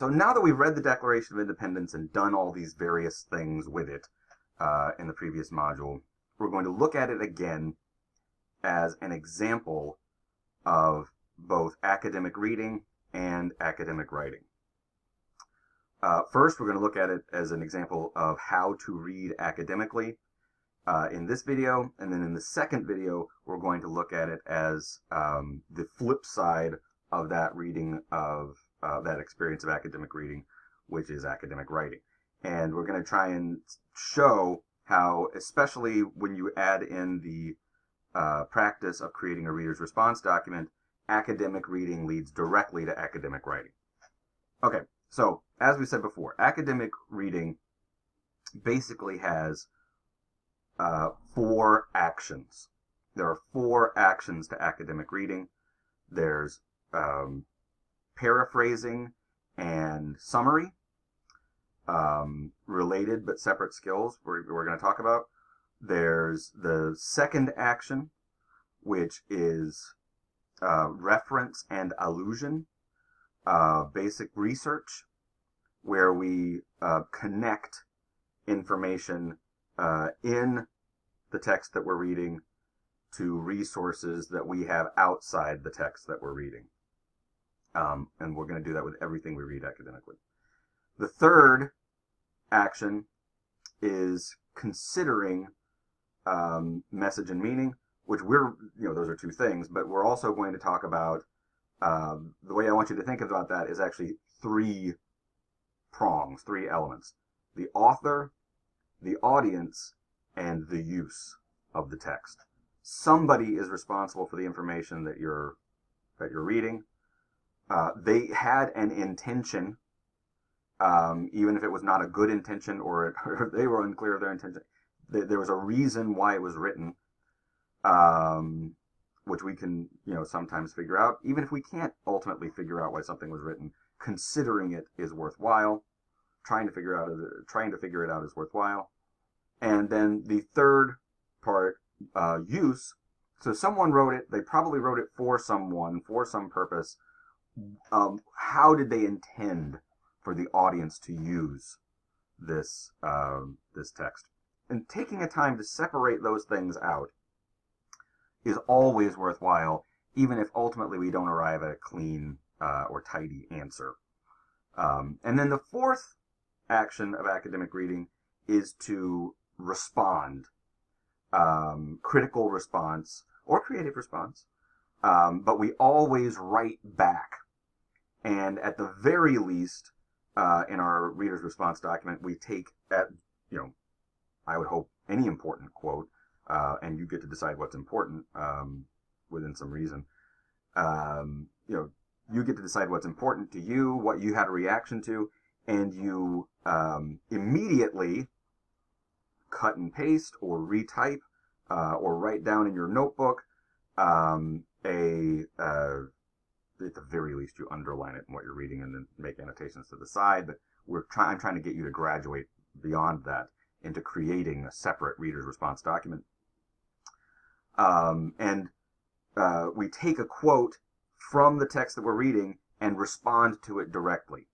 So now that we've read the Declaration of Independence and done all these various things with it in the previous module, we're going to look at it again as an example of both academic reading and academic writing. First, we're going to look at it as an example of how to read academically in this video, and then in the second video, we're going to look at it as the flip side of that reading of that experience of academic reading, which is academic writing. And we're going to try and show how, especially when you add in the practice of creating a reader's response document, academic reading leads directly to academic writing. Okay, so as we said before, academic reading basically has 4 actions. There are 4 actions to academic reading. There's paraphrasing and summary, related but separate skills we're going to talk about. There's the second action, which is reference and allusion, basic research, where we connect information in the text that we're reading to resources that we have outside the text that we're reading. And we're going to do that with everything we read academically. The third action is considering message and meaning, which those are 2 things, but we're also going to talk about, the way I want you to think about that is actually 3 prongs, 3 elements: the author, the audience, and the use of the text. Somebody is responsible for the information that you're reading. They had an intention, even if it was not a good intention or they were unclear of their intention. There was a reason why it was written, which we can, sometimes figure out. Even if we can't ultimately figure out why something was written, considering it is worthwhile. Trying to figure it out is worthwhile. And then the third part, use. So someone wrote it. They probably wrote it for someone, for some purpose. How did they intend for the audience to use this text? And taking a time to separate those things out is always worthwhile, even if ultimately we don't arrive at a clean or tidy answer. And then the fourth action of academic reading is to respond, critical response or creative response, but we always write back. And at the very least, in our reader's response document, we take I would hope any important quote, and you get to decide what's important within some reason. You get to decide what's important to you, what you had a reaction to, and you immediately cut and paste or retype or write down in your notebook at the very least, you underline it in what you're reading and then make annotations to the side. But I'm trying to get you to graduate beyond that into creating a separate reader's response document. We take a quote from the text that we're reading and respond to it directly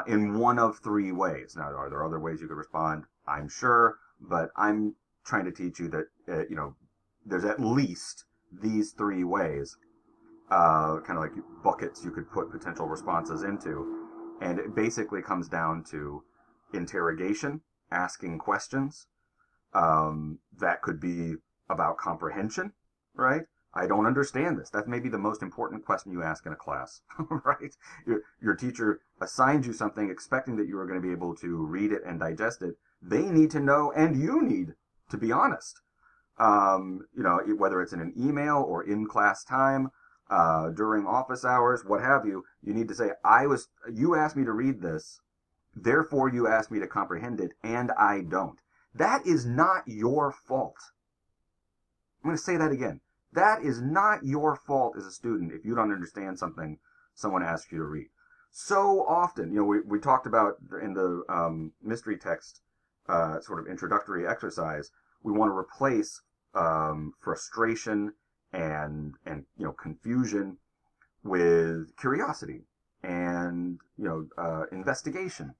in one of 3 ways. Now, are there other ways you could respond? I'm sure, but I'm trying to teach you that, there's at least these 3 ways, kind of like buckets you could put potential responses into. And it basically comes down to interrogation, asking questions. That could be about comprehension, right? I don't understand this. That's maybe the most important question you ask in a class, right? Your teacher assigned you something expecting that you were going to be able to read it and digest it. They need to know, and you need to be honest. Whether it's in an email or in class time, during office hours, what have you, you need to say, you asked me to read this, therefore you asked me to comprehend it, and I don't. That is not your fault. I'm going to say that again. That is not your fault as a student if you don't understand something someone asks you to read. So often, we talked about in the mystery text sort of introductory exercise, we want to replace frustration and confusion with curiosity and investigation.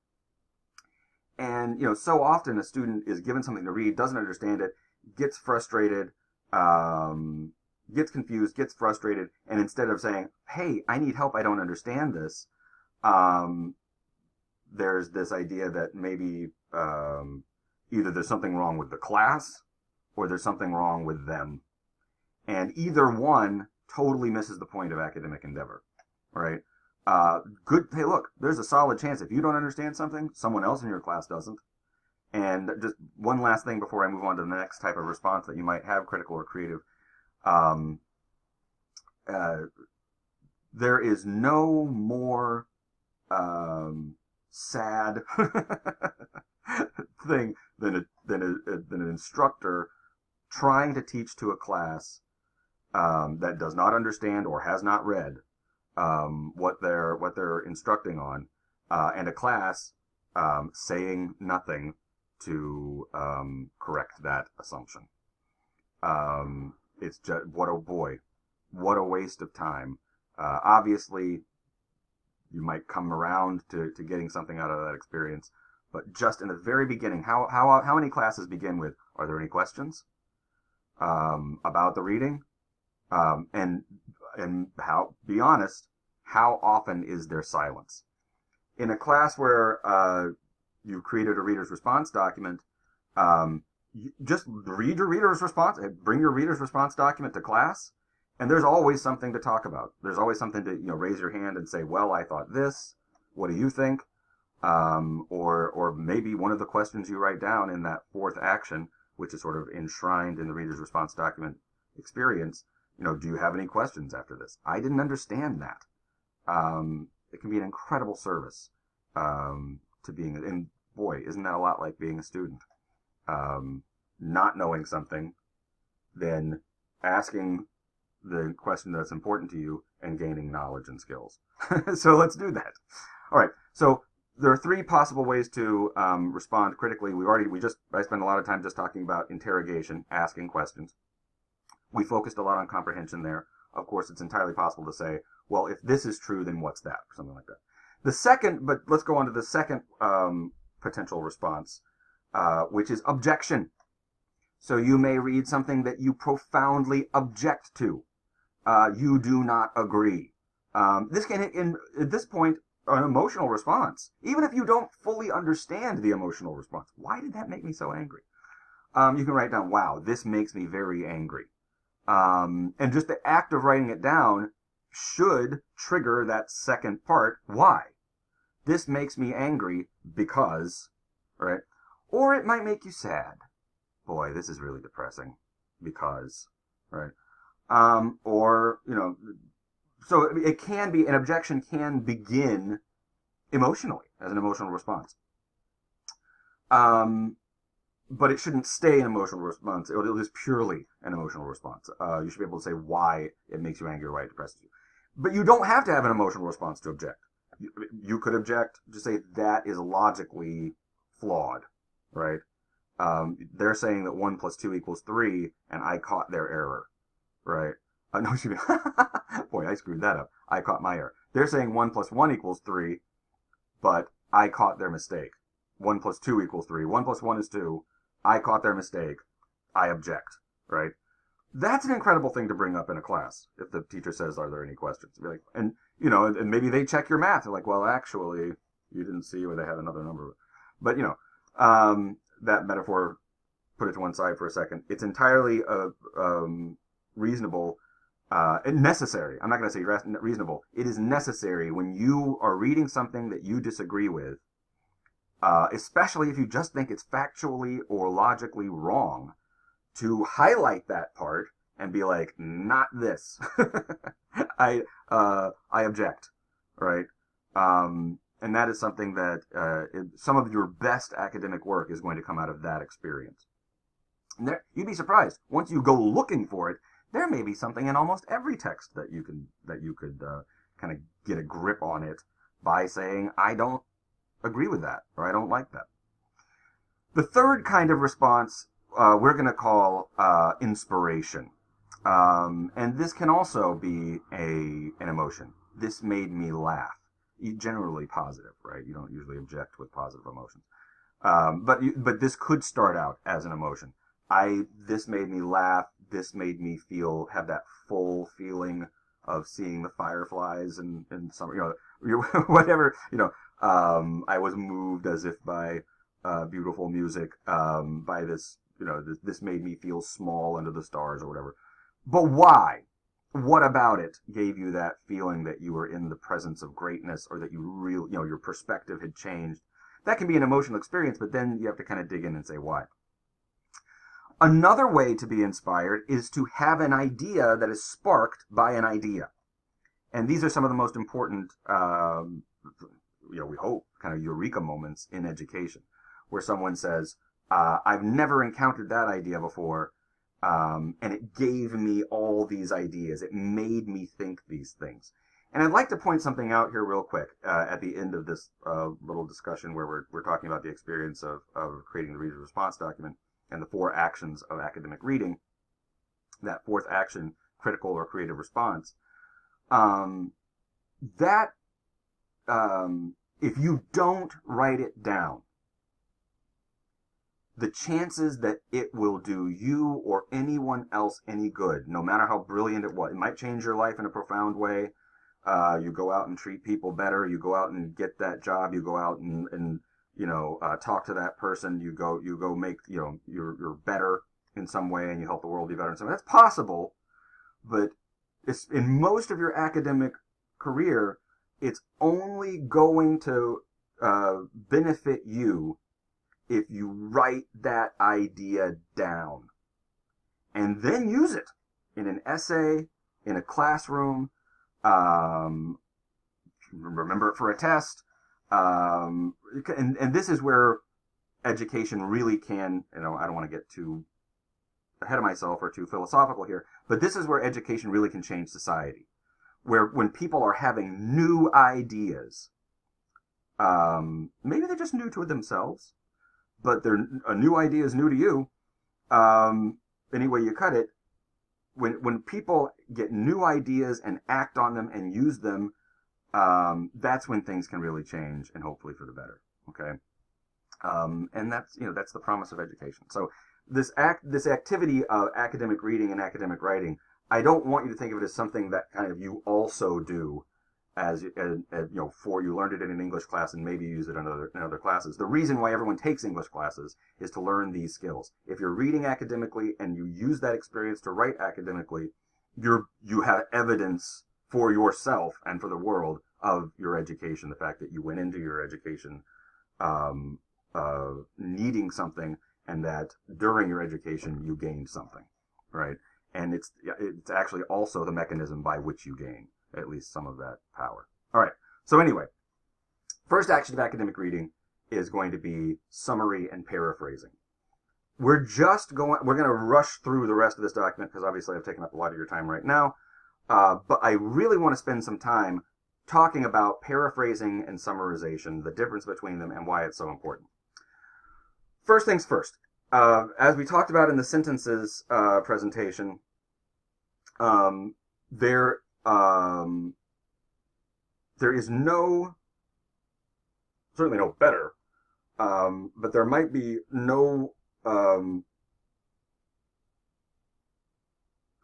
And so often a student is given something to read, doesn't understand it, gets frustrated, gets confused, gets frustrated, and instead of saying, "Hey, I need help, I don't understand this," there's this idea that maybe either there's something wrong with the class or there's something wrong with them. And either one totally misses the point of academic endeavor, right? Hey, look, there's a solid chance if you don't understand something, someone else in your class doesn't. And just one last thing before I move on to the next type of response that you might have, critical or creative. There is no more sad thing than an instructor trying to teach to a class that does not understand or has not read what they're instructing on, and a class saying nothing to correct that assumption. It's just, what a waste of time. Obviously, you might come around to getting something out of that experience, but just in the very beginning, how many classes begin with, "Are there any questions about the reading?" And be honest, how often is there silence? In a class where you've created a reader's response document, just read your reader's response, bring your reader's response document to class, and there's always something to talk about. There's always something to raise your hand and say, "Well, I thought this. What do you think?" Or maybe one of the questions you write down in that fourth action, which is sort of enshrined in the reader's response document experience. Do you have any questions after this? I didn't understand that. It can be an incredible service to being, and boy, isn't that a lot like being a student? Not knowing something, then asking the question that's important to you and gaining knowledge and skills. So let's do that. All right. So there are three possible ways to respond critically. I spent a lot of time just talking about interrogation, asking questions. We focused a lot on comprehension there. Of course, it's entirely possible to say, well, if this is true, then what's that? Or something like that. But let's go on to the second potential response, which is objection. So you may read something that you profoundly object to. You do not agree. This can, at this point, an emotional response. Even if you don't fully understand the emotional response. Why did that make me so angry? You can write down, "Wow, this makes me very angry." And just the act of writing it down should trigger that second part. Why? This makes me angry because, right? Or it might make you sad. Boy, this is really depressing because, right? So it can be, an objection can begin emotionally as an emotional response. But it shouldn't stay an emotional response. It is purely an emotional response. You should be able to say why it makes you angry or why it depresses you. But you don't have to have an emotional response to object. You could object, just say that is logically flawed, right? They're saying that 1 + 2 = 3, and I caught their error, right? No, excuse me. Boy, I screwed that up. I caught my error. They're saying 1 + 1 = 3, but I caught their mistake. 1 + 2 = 3. 1 + 1 is 2. I caught their mistake. I object, right? That's an incredible thing to bring up in a class. If the teacher says, "Are there any questions?" Be like, and maybe they check your math. They're like, "Well, actually, you didn't see where they had another number." But that metaphor, put it to one side for a second. It's entirely reasonable and necessary. I'm not going to say reasonable. It is necessary when you are reading something that you disagree with, especially if you just think it's factually or logically wrong, to highlight that part and be like, "Not this." I object, right? And that is something that some of your best academic work is going to come out of that experience. And you'd be surprised, once you go looking for it, there may be something in almost every text that you could kind of get a grip on it by saying, "I don't agree with that," or "I don't like that." The third kind of response we're going to call inspiration. And this can also be an emotion. This made me laugh. generally positive, right? You don't usually object with positive emotions. But this could start out as an emotion. This made me laugh. This made me have that full feeling of seeing the fireflies and some, whatever, I was moved as if by beautiful music, by this, this made me feel small under the stars or whatever. But why? What about it gave you that feeling that you were in the presence of greatness, or that your perspective had changed? That can be an emotional experience, but then you have to kind of dig in and say why. Another way to be inspired is to have an idea that is sparked by an idea. And these are some of the most important, we hope, kind of eureka moments in education, where someone says, I've never encountered that idea before, and it gave me all these ideas. It made me think these things. And I'd like to point something out here real quick at the end of this little discussion where we're talking about the experience of creating the reader's response document and the 4 actions of academic reading. That 4th action, critical or creative response, if you don't write it down, the chances that it will do you or anyone else any good, no matter how brilliant it was, it might change your life in a profound way. You go out and treat people better. You go out and get that job. You go out and talk to that person. You go make, you're better in some way, and you help the world be better in some way. That's possible, but in most of your academic career, it's only going to benefit you if you write that idea down and then use it in an essay, in a classroom, remember it for a test. And this is where education really can, I don't want to get too ahead of myself or too philosophical here, but this is where education really can change society. Where when people are having new ideas, maybe they're just new to it themselves, but a new idea is new to you. Any way you cut it, when people get new ideas and act on them and use them, that's when things can really change, and hopefully for the better. Okay, and that's the promise of education. So this activity of academic reading and academic writing, I don't want you to think of it as something that kind of you also do as you learned it in an English class and maybe use it in other classes. The reason why everyone takes English classes is to learn these skills. If you're reading academically and you use that experience to write academically, you have evidence for yourself and for the world of your education, the fact that you went into your education needing something, and that during your education you gained something, right? And it's actually also the mechanism by which you gain at least some of that power. All right. So anyway, first action of academic reading is going to be summary and paraphrasing. We're going to rush through the rest of this document because obviously I've taken up a lot of your time right now. But I really want to spend some time talking about paraphrasing and summarization, the difference between them, and why it's so important. First things first. As we talked about in the sentences presentation, there is certainly no better, but there might be no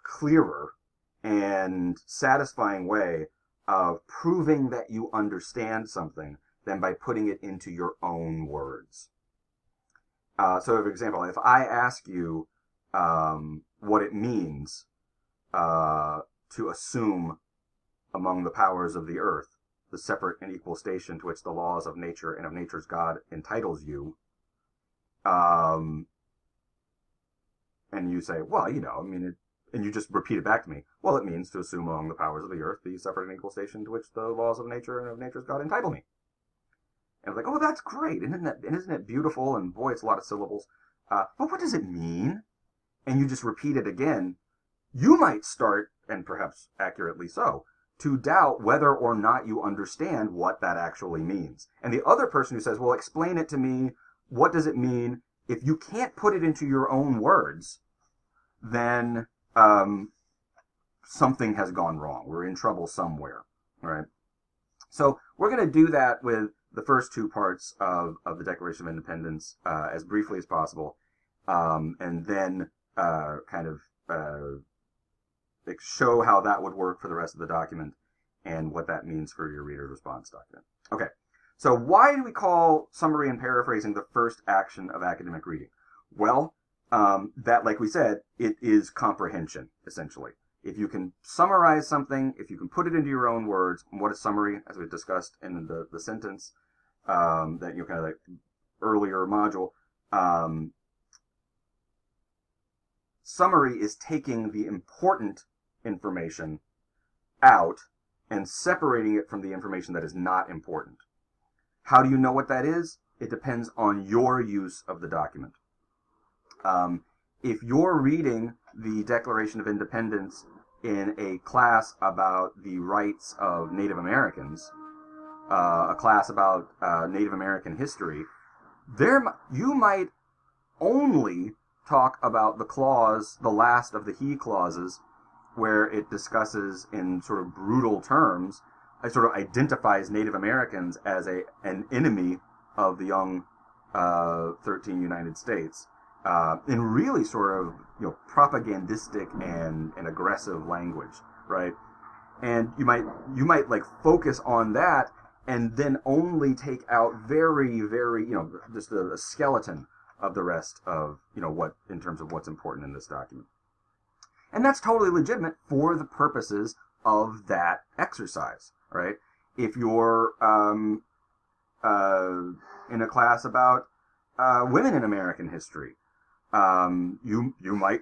clearer and satisfying way of proving that you understand something than by putting it into your own words. So, for example, if I ask you what it means to assume among the powers of the earth the separate and equal station to which the laws of nature and of nature's God entitles you, and you say, well, and you just repeat it back to me. Well, it means to assume among the powers of the earth the separate and equal station to which the laws of nature and of nature's God entitle me. And I was like, oh, that's great. And isn't it beautiful? And boy, it's a lot of syllables. But what does it mean? And you just repeat it again. You might start, and perhaps accurately so, to doubt whether or not you understand what that actually means. And the other person who says, well, explain it to me. What does it mean? If you can't put it into your own words, then something has gone wrong. We're in trouble somewhere, right? So we're going to do that with the first two parts of the Declaration of Independence as briefly as possible, and then kind of show how that would work for the rest of the document and what that means for your reader's response document. Okay, so why do we call summary and paraphrasing the first action of academic reading? Well, that, like we said, it is comprehension, essentially. If you can summarize something, if you can put it into your own words, what is summary, as we discussed in the sentence, that kind of like earlier module, summary is taking the important information out and separating it from the information that is not important. How do you know what that is? It depends on your use of the document. If you're reading the Declaration of Independence in a class about the rights of Native Americans, a class about Native American history, you might only talk about the clause, the last of the he clauses, where it discusses in sort of brutal terms, it sort of identifies Native Americans as an enemy of the young 13 United States, in really sort of propagandistic and aggressive language, right? And you might like focus on that and then only take out very, very, just a skeleton of the rest of, what, in terms of what's important in this document. And that's totally legitimate for the purposes of that exercise, right? If you're in a class about women in American history, you might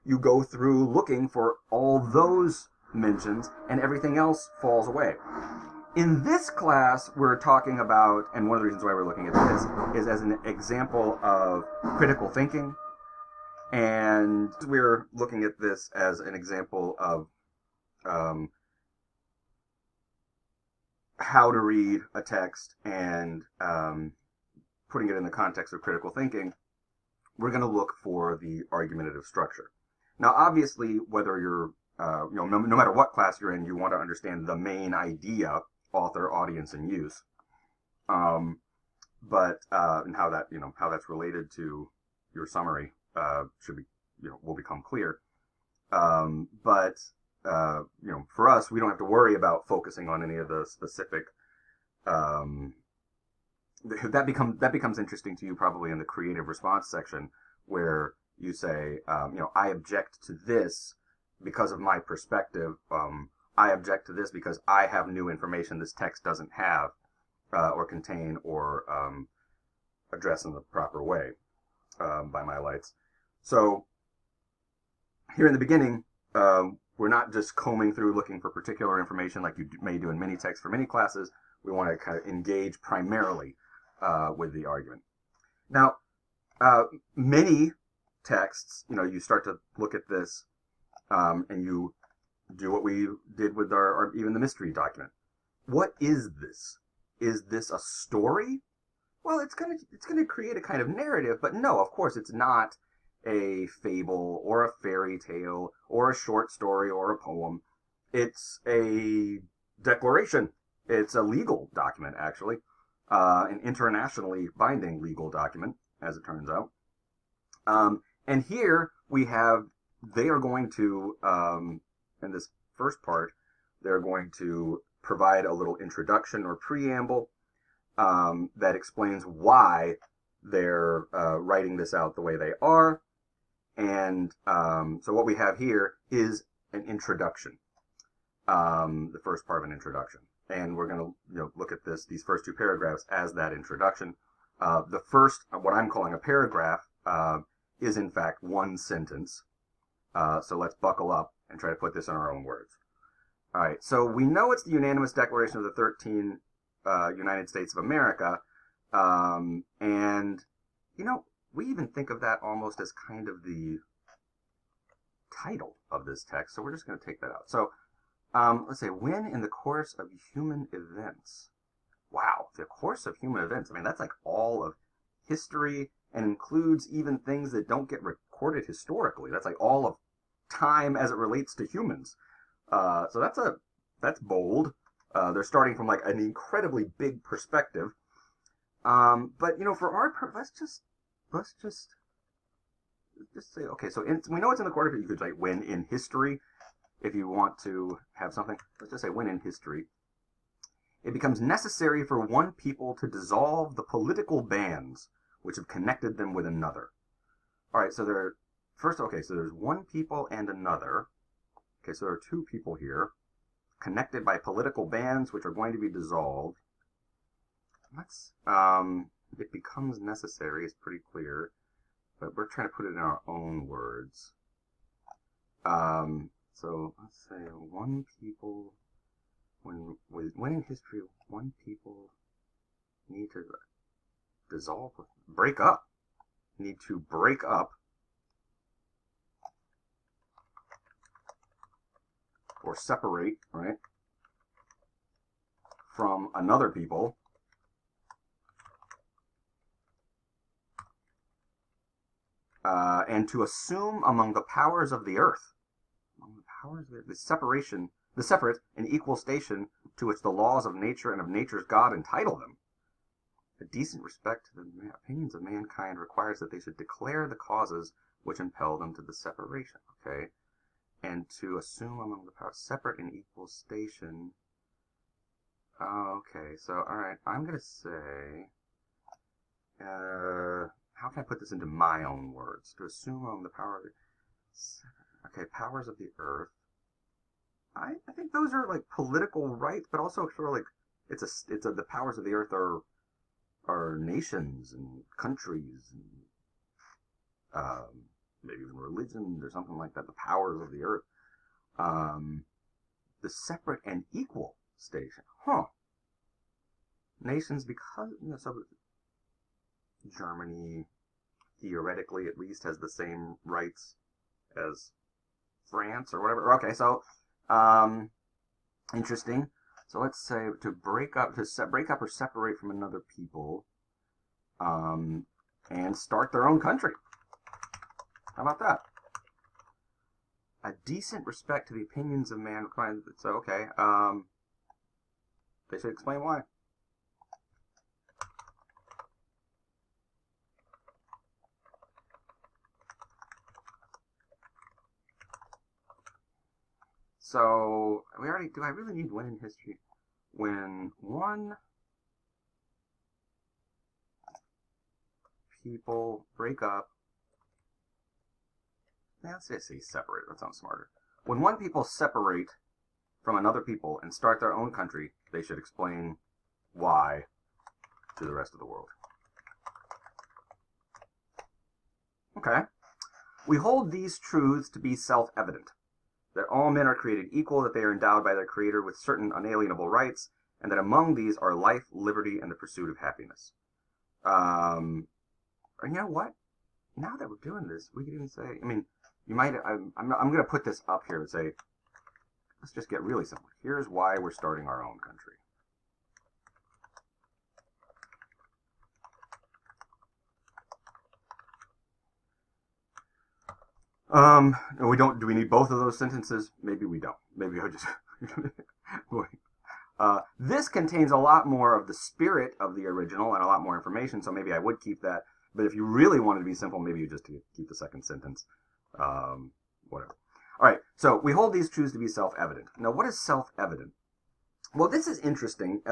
you go through looking for all those mentions and everything else falls away. In this class, we're talking about, and one of the reasons why we're looking at this is as an example of critical thinking. And we're looking at this as an example of how to read a text and putting it in the context of critical thinking. We're going to look for the argumentative structure. Now, obviously, whether you're, no matter what class you're in, you want to understand the main idea, author, audience, and use. But and how that, how that's related to your summary should be, will become clear. But for us, we don't have to worry about focusing on any of the specific. That becomes interesting to you probably in the creative response section, where you say, I object to this because of my perspective. I object to this because I have new information this text doesn't have, or contain, or address in the proper way by my lights. So here in the beginning, we're not just combing through looking for particular information like you may do in mini text for many classes. We want to kind of engage primarily with the argument. Now, many texts, you start to look at this and you do what we did with our even the mystery document. What is this? Is this a story? Well, it's gonna create a kind of narrative, but no, of course, it's not a fable or a fairy tale or a short story or a poem. It's a declaration. It's a legal document, actually, an internationally binding legal document, as it turns out. And here we have, they are going to, in this first part, they're going to provide a little introduction or preamble that explains why they're writing this out the way they are. And so what we have here is an introduction, the first part of an introduction. And we're going to look at these first two paragraphs as that introduction. The first, what I'm calling a paragraph, is in fact one sentence. So let's buckle up and try to put this in our own words. All right, so we know it's the unanimous declaration of the 13 United States of America. And, we even think of that almost as kind of the title of this text. So we're just going to take that out. So let's say, when in the course of human events. Wow, the course of human events. I mean, that's like all of history and includes even things that don't get recorded historically. That's like all of time as it relates to humans. So that's bold. They're starting from like an incredibly big perspective. But for our let's just say, okay, so we know it's in the quarter. You could like when in history, if you want to have something. Let's just say when in history, it becomes necessary for one people to dissolve the political bands which have connected them with another. All right, so so there's one people and another. Okay, so there are two people here, connected by political bands which are going to be dissolved. It becomes necessary is pretty clear, but we're trying to put it in our own words. So let's say one people, when in history, one people need to need to break up or separate, right, from another people, and to assume among the powers of the earth, the separate and equal station to which the laws of nature and of nature's God entitle them. A decent respect to the opinions of mankind requires that they should declare the causes which impel them to the separation. Okay, and to assume among the powers, separate and equal station. Okay, so all right, I'm gonna say, how can I put this into my own words? To assume among the powers. Okay, powers of the earth. I think those are like political rights, but also sort of like the powers of the earth are nations and countries and maybe even religions or something like that. The powers of the earth. The separate and equal station. Nations, because so Germany theoretically at least has the same rights as France or whatever. Okay, so interesting. So let's say to break up or separate from another people, and start their own country. How about that? A decent respect to the opinions of mankind. So okay, they should explain why. So do I really need when in history? When one people break up. Let's just say separate. That sounds smarter. When one people separate from another people and start their own country, they should explain why to the rest of the world. Okay. We hold these truths to be self-evident. That all men are created equal, that they are endowed by their Creator with certain unalienable rights, and that among these are life, liberty, and the pursuit of happiness. And you know what? Now that we're doing this, we could even say, I'm going to put this up here and say, let's just get really simple. Here's why we're starting our own country. Do we need both of those sentences? Maybe we don't. Maybe I'll just, this contains a lot more of the spirit of the original and a lot more information, so maybe I would keep that. But if you really wanted to be simple, maybe you just keep the second sentence. Whatever. All right, so we hold these truths to be self-evident. Now, what is self-evident? Well, this is interesting.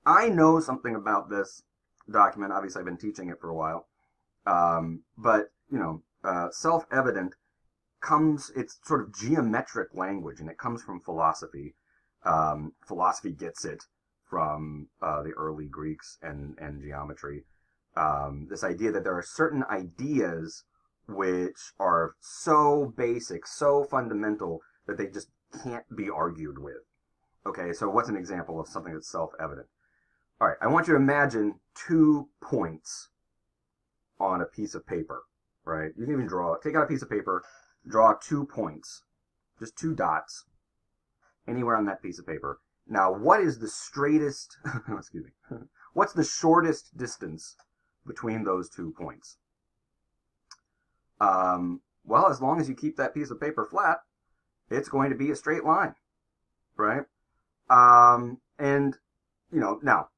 I know something about this document. Obviously, I've been teaching it for a while. But, self-evident it's sort of geometric language, and it comes from philosophy. Philosophy gets it from the early Greeks and geometry. This idea that there are certain ideas which are so basic, so fundamental, that they just can't be argued with. Okay, so what's an example of something that's self-evident? All right, I want you to imagine 2 points on a piece of paper, right? You can even take out a piece of paper, draw 2 points, just 2 dots, anywhere on that piece of paper. Now, what is the straightest, excuse me, what's the shortest distance between those 2 points? Well, as long as you keep that piece of paper flat, it's going to be a straight line, right? And, now,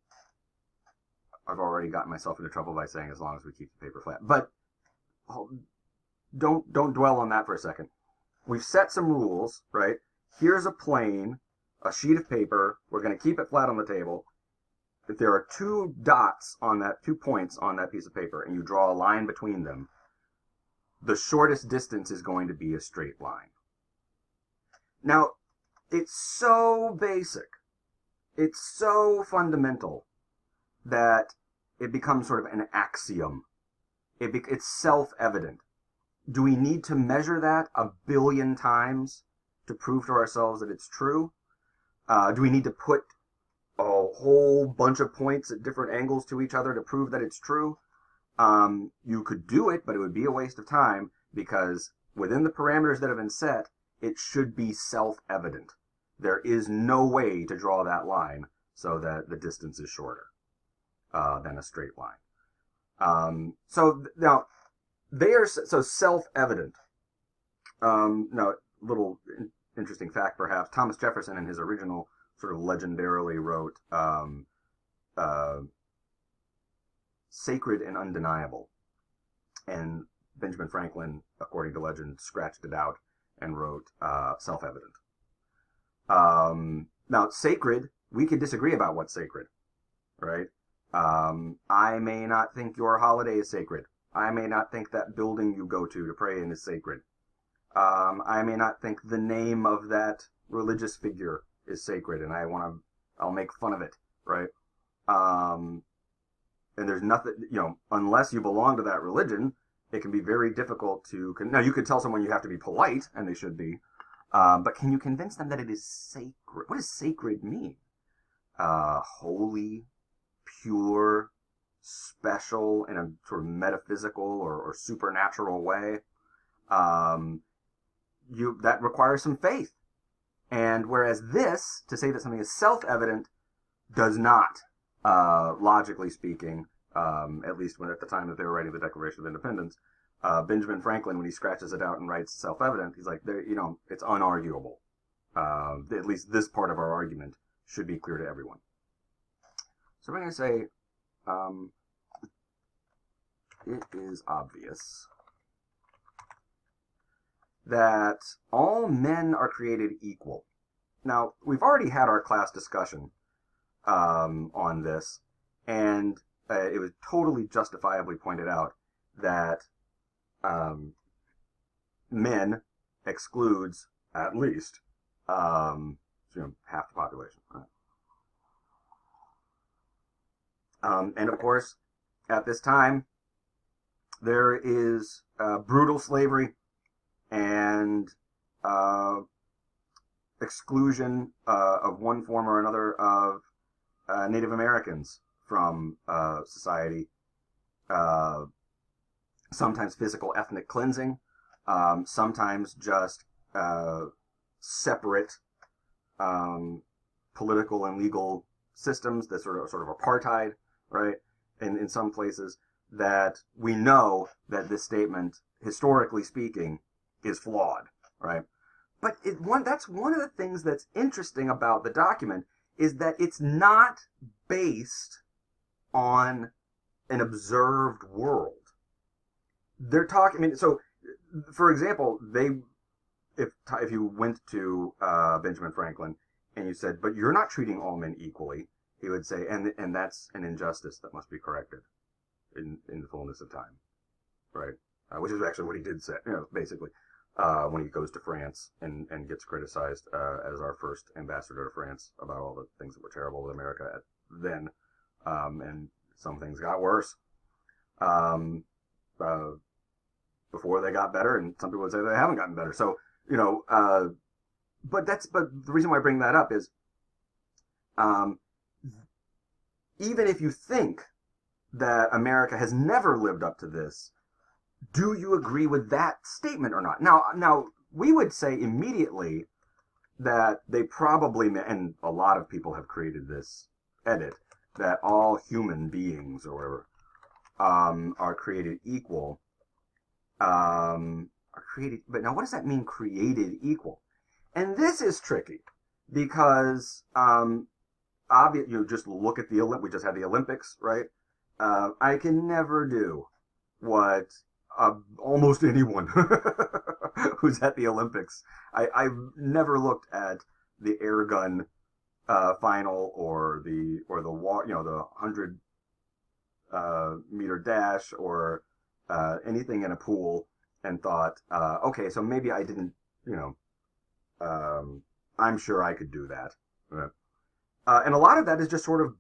I've already gotten myself into trouble by saying as long as we keep the paper flat. But don't dwell on that for a second. We've set some rules, right? Here's a plane, a sheet of paper. We're going to keep it flat on the table. If there are 2 dots on that, 2 points on that piece of paper, and you draw a line between them, the shortest distance is going to be a straight line. Now, it's so basic, it's so fundamental that it becomes sort of an axiom. It's self-evident. Do we need to measure that 1 billion times to prove to ourselves that it's true? Do we need to put a whole bunch of points at different angles to each other to prove that it's true? You could do it, but it would be a waste of time, because within the parameters that have been set, it should be self-evident. There is no way to draw that line so that the distance is shorter than a straight line. So now, they are so self-evident. Now, little interesting fact perhaps, Thomas Jefferson in his original sort of legendarily wrote sacred and undeniable. And Benjamin Franklin, according to legend, scratched it out and wrote self-evident. Now, sacred, we could disagree about what's sacred, right? I may not think your holiday is sacred. I may not think that building you go to pray in is sacred. I may not think the name of that religious figure is sacred, and I'll make fun of it, right? And there's nothing, unless you belong to that religion, it can be very difficult to, now you could tell someone you have to be polite, and they should be, but can you convince them that it is sacred? What does sacred mean? Holy, pure, special, in a sort of metaphysical or supernatural way. That requires some faith. And whereas this, to say that something is self-evident, does not, logically speaking, at least at the time that they were writing the Declaration of Independence, Benjamin Franklin, when he scratches it out and writes self-evident, he's like, it's unarguable. At least this part of our argument should be clear to everyone. So we're going to say, it is obvious that all men are created equal. Now, we've already had our class discussion on this, and it was totally justifiably pointed out that men excludes at least half the population. And of course, at this time, there is brutal slavery and exclusion of one form or another of Native Americans from society. Sometimes physical ethnic cleansing, sometimes just separate political and legal systems, that sort of apartheid, right? In some places, that we know that this statement, historically speaking, is flawed, right? But that's one of the things that's interesting about the document, is that it's not based on an observed world. They're talking, so, for example, if you went to Benjamin Franklin and you said, but you're not treating all men equally, he would say, and that's an injustice that must be corrected in the fullness of time, right? Which is actually what he did say, basically, when he goes to France and gets criticized as our first ambassador to France about all the things that were terrible with America then, and some things got worse before they got better, and some people would say they haven't gotten better. So, but the reason why I bring that up is, even if you think that America has never lived up to this, do you agree with that statement or not? Now we would say immediately that they probably, and a lot of people have created this edit, that all human beings or are created equal. But now what does that mean, created equal? And this is tricky, because you just look at we just had the Olympics, right? I can never do what almost anyone who's at the Olympics. I've never looked at the air gun final or the the 100 meter dash or anything in a pool and thought, okay, so maybe I didn't, I'm sure I could do that. And a lot of that is just sort of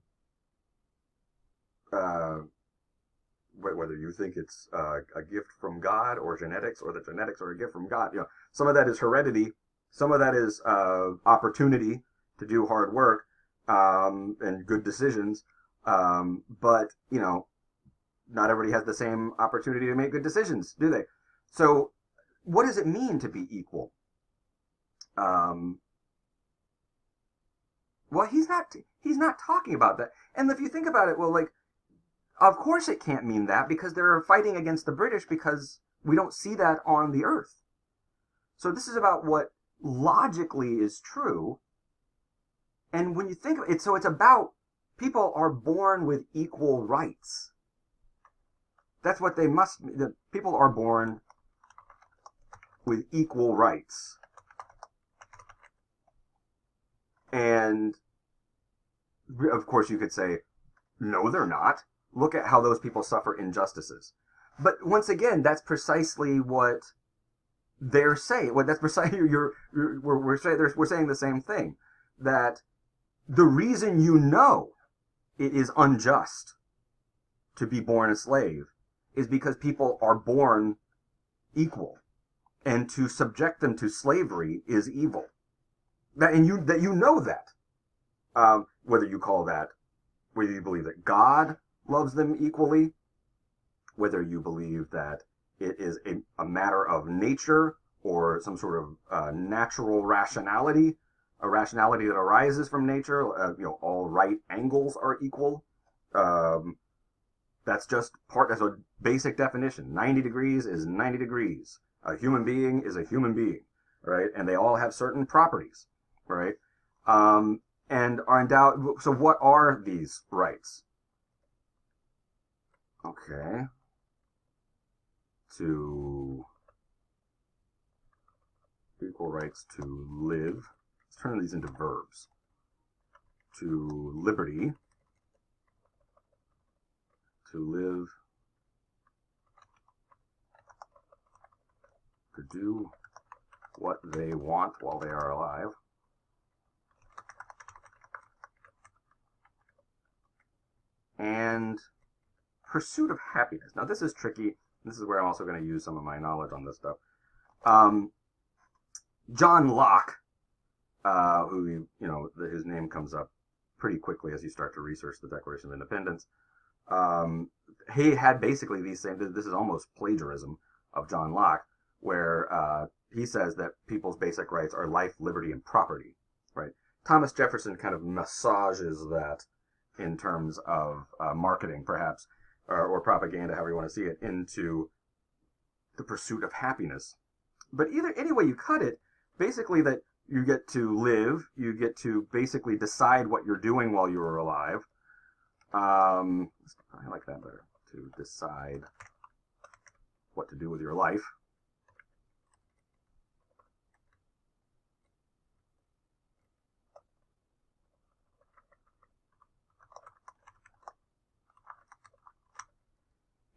whether you think it's a gift from God or genetics, or the genetics are a gift from God. Some of that is heredity, some of that is opportunity to do hard work and good decisions. But not everybody has the same opportunity to make good decisions, do they? So, what does it mean to be equal? Well, he's not talking about that. And if you think about it, well, like, of course it can't mean that, because they're fighting against the British, because we don't see that on the earth. So this is about what logically is true. And when you think of it, so it's about people are born with equal rights. That's what they must be. The people are born with equal rights. And of course you could say, no, they're not. Look at how those people suffer injustices. But once again, that's precisely what they're saying. Well, that's precisely we're saying the same thing. That the reason it is unjust to be born a slave is because people are born equal, and to subject them to slavery is evil. That you know that. Whether you believe that God loves them equally, whether you believe that it is a matter of nature or some sort of natural rationality, a rationality that arises from nature, all right angles are equal. That's a basic definition. 90 degrees is 90 degrees. A human being is a human being, right? And they all have certain properties, right? And are endowed. So what are these rights? Okay. To equal rights to live. Let's turn these into verbs. To liberty. To live. To do what they want while they are alive. And pursuit of happiness. Now, this is tricky. This is where I'm also going to use some of my knowledge on this stuff. John Locke, who, his name comes up pretty quickly as you start to research the Declaration of Independence. He had basically these same, this is almost plagiarism of John Locke, where he says that people's basic rights are life, liberty, and property, right? Thomas Jefferson kind of massages that in terms of marketing, perhaps, or propaganda, however you want to see it, into the pursuit of happiness. But any way you cut it, basically that you get to live, you get to basically decide what you're doing while you're alive. I like that better. To decide what to do with your life.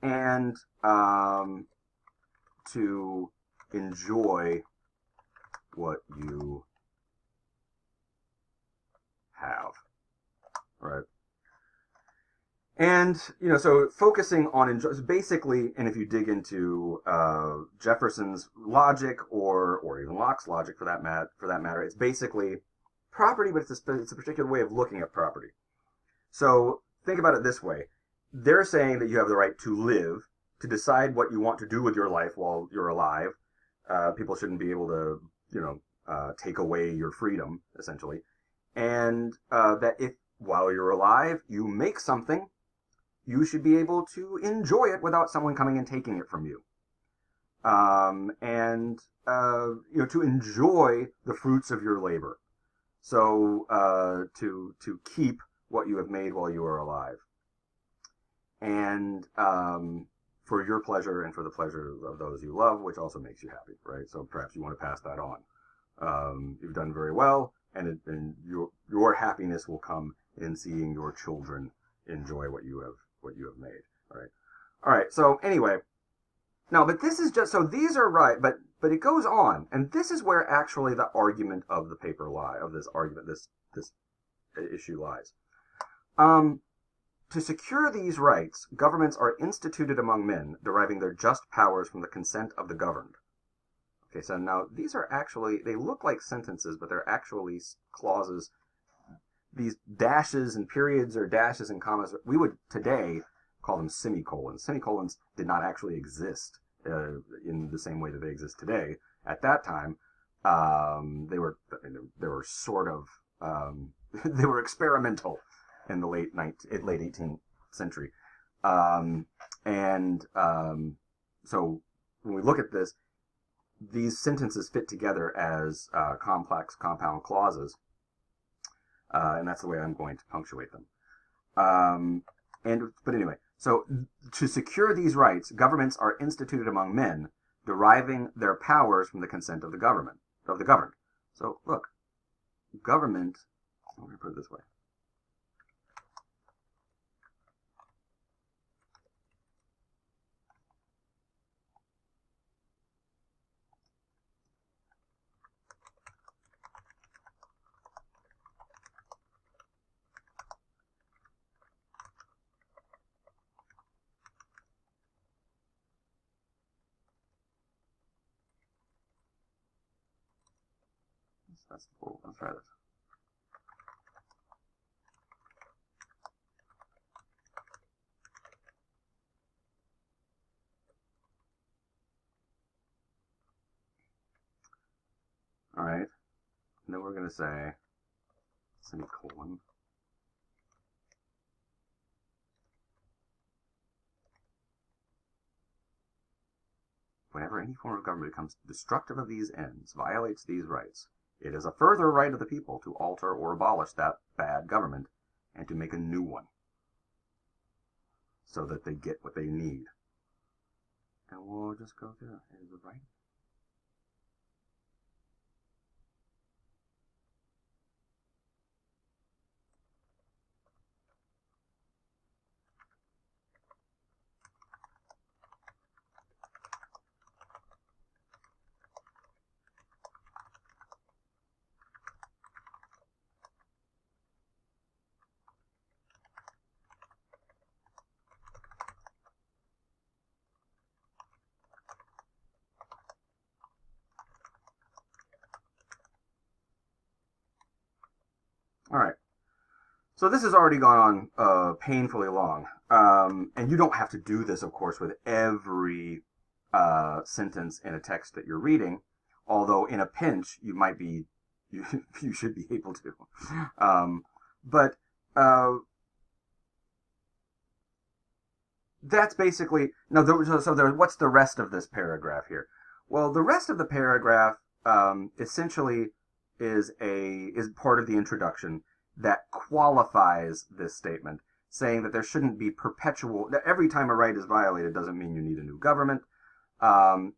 And to enjoy what you have, right? And, so focusing on basically, and if you dig into Jefferson's logic or even Locke's logic for that matter, it's basically property, but it's a particular way of looking at property. So think about it this way. They're saying that you have the right to live, to decide what you want to do with your life while you're alive. People shouldn't be able to, take away your freedom, essentially. And that if, while you're alive, you make something, you should be able to enjoy it without someone coming and taking it from you. To enjoy the fruits of your labor. So to keep what you have made while you are alive, and for your pleasure and for the pleasure of those you love, which also makes you happy, right? So perhaps you want to pass that on. You've done very well, and your happiness will come in seeing your children enjoy what you have made, right? All right. So anyway, no, but this is just so these are right, but it goes on, and this is where actually the argument of the paper this issue lies. To secure these rights, governments are instituted among men, deriving their just powers from the consent of the governed. Okay, so now these are actually, they look like sentences, but they're actually clauses. These dashes and periods or dashes and commas, we would today call them semicolons. Semicolons did not actually exist in the same way that they exist today. At that time, they were sort of, they were experimental in the late 18th century. So when we look at this, these sentences fit together as complex compound clauses, and that's the way I'm going to punctuate them. But anyway, so to secure these rights, governments are instituted among men, deriving their powers from the consent of the governed. So look, government. I'm going to put it this way. Let's try this. All right. And then we're going to say semicolon. Whenever any form of government becomes destructive of these ends, violates these rights, it is a further right of the people to alter or abolish that bad government and to make a new one so that they get what they need. And we'll just go through it. Is it right? All right. So this has already gone on painfully long. And you don't have to do this, of course, with every sentence in a text that you're reading. Although in a pinch, you should be able to. But that's basically, no, what's the rest of this paragraph here? Well, the rest of the paragraph essentially is part of the introduction that qualifies this statement, saying that there shouldn't be that every time a right is violated doesn't mean you need a new government.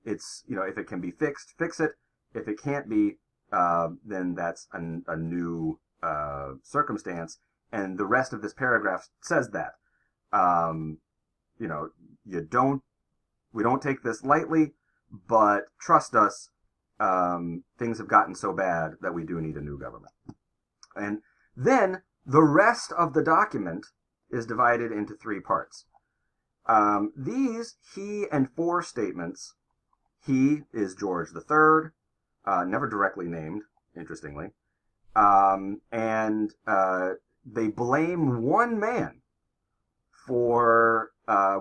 It's, if it can be fixed, fix it. If it can't be, then that's a new circumstance. And the rest of this paragraph says that. We don't take this lightly, but trust us, things have gotten so bad that we do need a new government. And then the rest of the document is divided into three parts. These he and for statements, he is George III, never directly named, interestingly, and they blame one man for,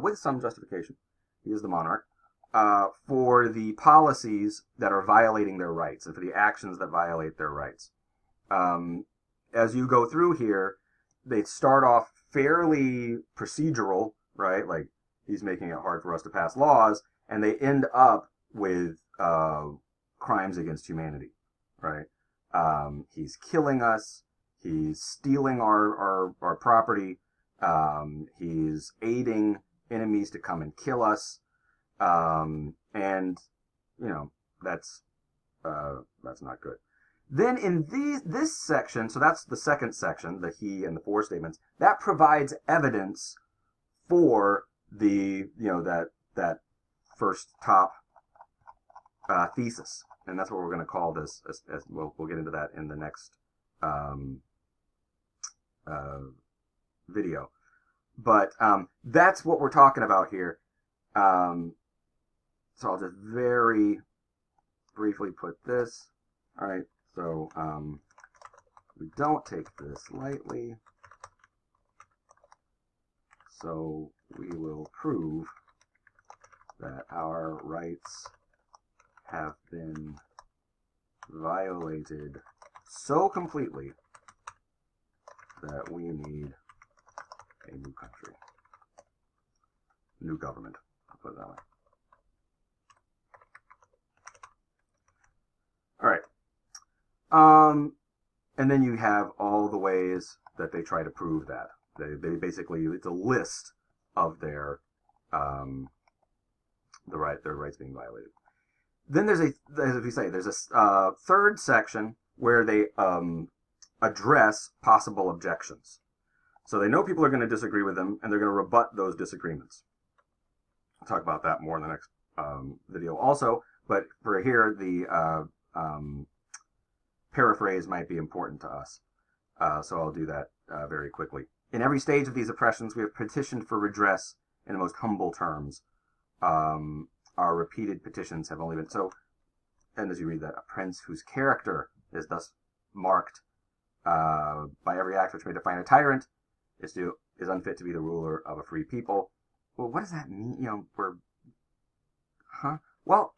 with some justification, he is the monarch, for the policies that are violating their rights and for the actions that violate their rights. As you go through here, they start off fairly procedural, right? Like, he's making it hard for us to pass laws, and they end up with crimes against humanity, right? He's killing us. He's stealing our property. He's aiding enemies to come and kill us. And, that's not good. Then in this section, so that's the second section, the he and the for statements, that provides evidence for the, that first top thesis. And that's what we're going to call this, as we'll get into that in the next video. But that's what we're talking about here. So I'll just very briefly put this. All right, so we don't take this lightly. So we will prove that our rights have been violated so completely that we need a new country, new government. I'll put it that way. All right. And then you have all the ways that they try to prove that. They basically, it's a list of their rights being violated. Then there's as we say, there's a third section where they address possible objections. So they know people are going to disagree with them, and they're going to rebut those disagreements. I'll talk about that more in the next video also. But for here, the paraphrase might be important to us. So I'll do that very quickly. In every stage of these oppressions, we have petitioned for redress in the most humble terms. Our repeated petitions have only been so, and as you read that, a prince whose character is thus marked by every act which may define a tyrant is unfit to be the ruler of a free people. Well, what does that mean? Well,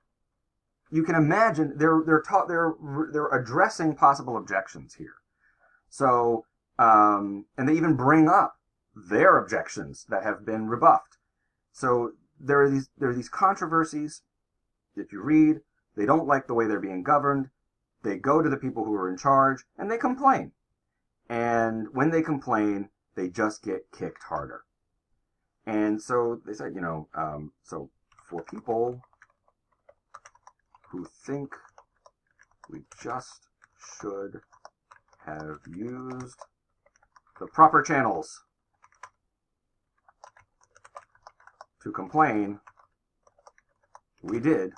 you can imagine they're addressing possible objections here. So, and they even bring up their objections that have been rebuffed. So there are these controversies that you read. They don't like the way they're being governed. They go to the people who are in charge and they complain. And when they complain, they just get kicked harder. And so they said, so for people who think we just should have used the proper channels to complain, we did,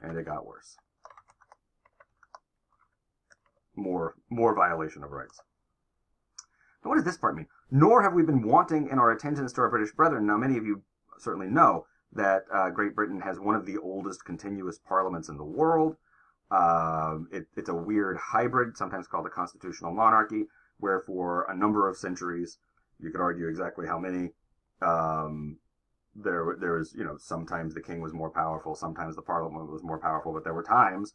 and it got worse. More violation of rights. Now, what does this part mean? Nor have we been wanting in our attentions to our British brethren. Now, many of you certainly know that Great Britain has one of the oldest continuous parliaments in the world. It's a weird hybrid, sometimes called a constitutional monarchy, where for a number of centuries, you could argue exactly how many, there was, sometimes the king was more powerful, sometimes the parliament was more powerful, but there were times,